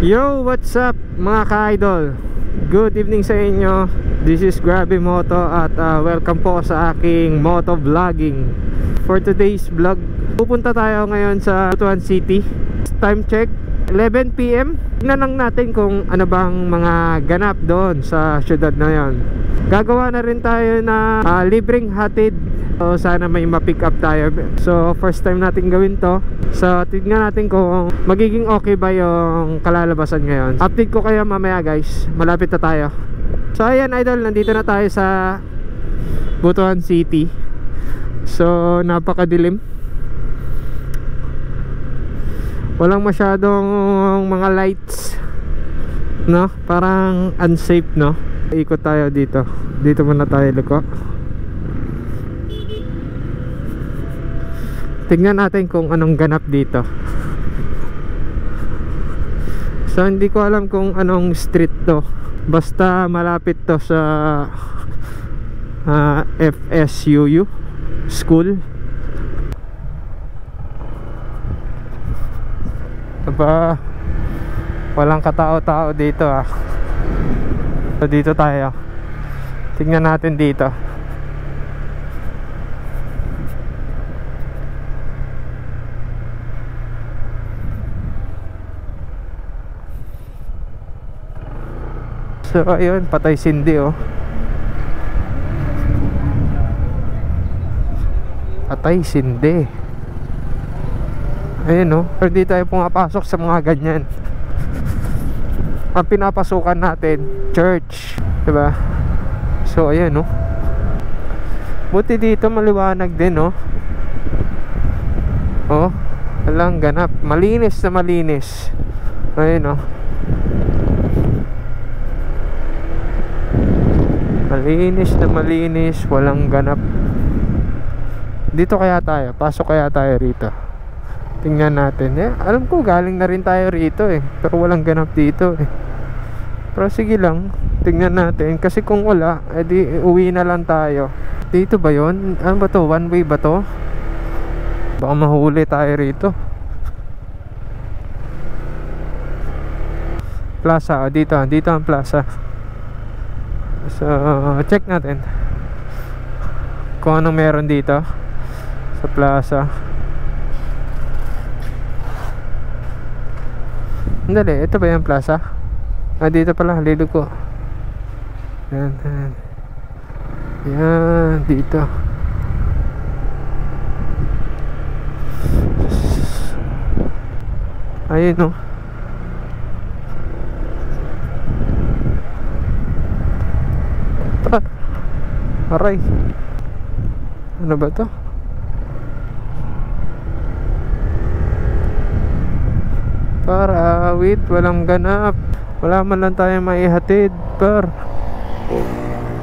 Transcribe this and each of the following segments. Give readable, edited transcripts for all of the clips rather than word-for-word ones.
Yo, what's up mga ka-idol? Good evening sa inyo. This is Grabe Moto at welcome po sa aking moto vlogging. For today's vlog, pupunta tayo ngayon sa Butuan City. Time check, 11 PM. Tingnan lang natin kung ano bang mga ganap doon sa syudad na yon. Gagawa na rin tayo na libreng hatid. So sana may ma-pick up tayo. So first time natin gawin to. So tignan natin kung magiging okay ba yung kalalabasan ngayon. Update ko kayo mamaya guys. Malapit na tayo. So ayan idol, nandito na tayo sa Butuan City. So napakadilim. Walang masyadong mga lights, no? Parang unsafe, no? Ikot tayo dito. Dito muna tayo liko. Tingnan natin kung anong ganap dito. So hindi ko alam kung anong street to. Basta malapit to sa FSUU school. Aba, walang katao-tao dito ah. So dito tayo. Tingnan natin dito. So ayun, patay sindi oh. Patay sindi. Ayun oh, pero di tayo pumapasok sa mga ganyan. Ang pinapasukan natin, church, diba? So ayun oh. Buti dito maliwanag din oh. Oh, walang ganap. Malinis na malinis. Ayun oh. Malinis na malinis, walang ganap. Dito kaya tayo, pasok kaya tayo rito. Tingnan natin. Alam ko galing na rin tayo rito eh, pero walang ganap dito eh. Pero sige lang, tingnan natin. Kasi kung wala, edi uwi na lang tayo. Dito ba yun? Ano ba to? One way ba to? Baka mahuli tayo rito. Plaza, dito ang plaza. So, check natin kung anong meron dito sa plaza. Dali, ito ba yung plaza? Dito pala, lilo ko. Yan, yan. Yan, dito. Ayun oh. Aray, ano ba to? Para awit, walang ganap. Wala man lang tayo maihatid. Par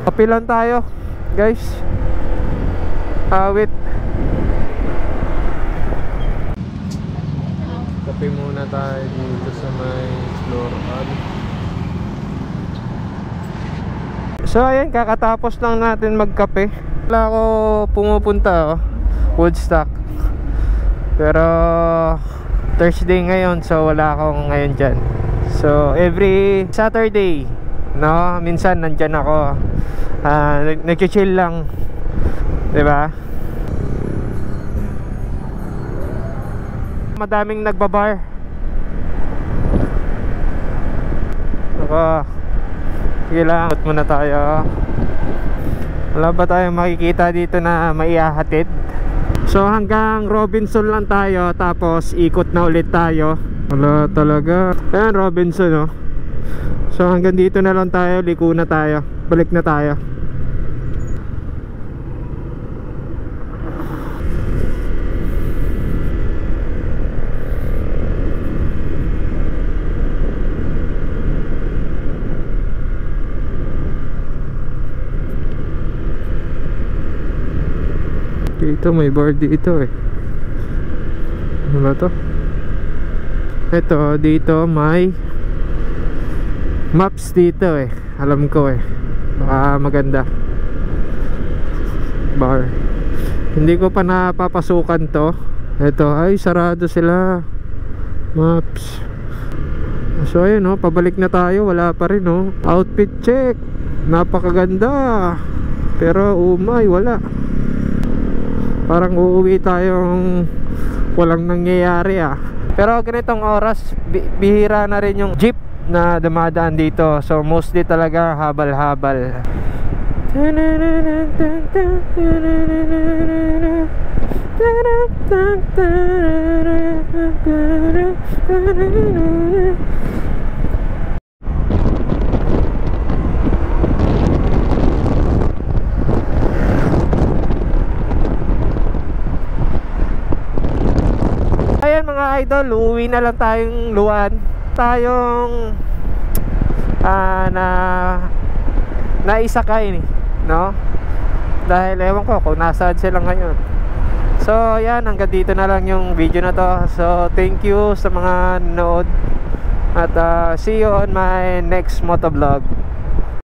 kape lang tayo guys. Awit, kape muna tayo dito sa may floral. So ayan, kakatapos lang natin magkape. Wala ako pumupunta oh, Woodstock. Pero Thursday ngayon, so wala ako ngayon dyan. So every Saturday, no, minsan nandyan ako. Nag-chill lang, diba? Madaming nagbabar. Sige lang, ut muna tayo. Wala ba tayong makikita dito na maihahatid? So hanggang Robinson lang tayo, tapos ikot na ulit tayo. Wala talaga. Ayan Robinson oh. So hanggang dito na lang tayo, liko na tayo. Balik na tayo. Dito may bar dito eh. Ano ba to? Ito, dito may maps dito eh. Alam ko eh. Baka maganda. Bar. Hindi ko pa napapasukan to. Ito, ay sarado sila. Maps. So ayun oh, pabalik na tayo, wala pa rin oh. Outfit check, napakaganda. Pero umay, wala. Parang uuwi tayong walang nangyayari ah. Pero ganitong oras, bihira na rin yung jeep na dumadaan dito. So mostly talaga habal-habal. Ayan mga idol, uuwi na lang tayong luwan. Tayong naisakay no? Dahil ewan ko kung nasaan sila ngayon. So yan, hanggang dito na lang yung video na to. So thank you sa mga nanood. At see you on my next motovlog.